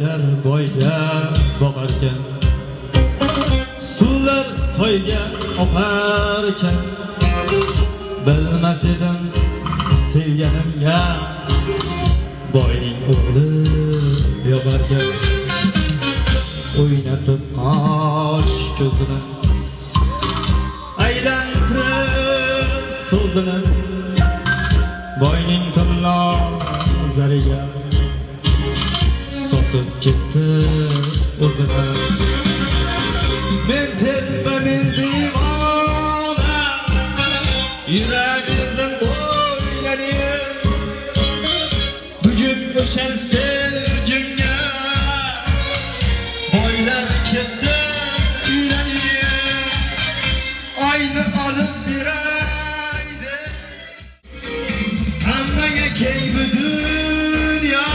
boylar boyga boqarkan, suvlar soyga oqarkan, bilmas edim sevganimga boyning o'g'li yoqarkan. O'ynatib qosh ko'zini, aylantirib so'zini, boyning tilla zariga sotib ketdi o'zini. Men telba, men divona, yuragimdan o'yladim, bugun o'sha sevgimga boylar ketdi uylanib. Oyni olib beraydi hammaga keng bu dunyo,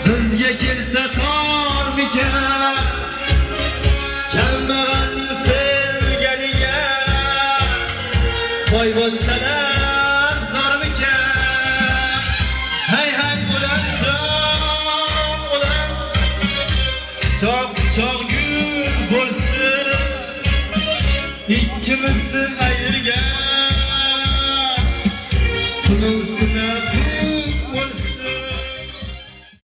bizga kelsa tormikan, kambag'alning sevganiga boyvachchalar zormikan. Hay hay ulan jon ulan, quchoq quchoq gul bo'lsin, ikkimizni ayirgan qilsin.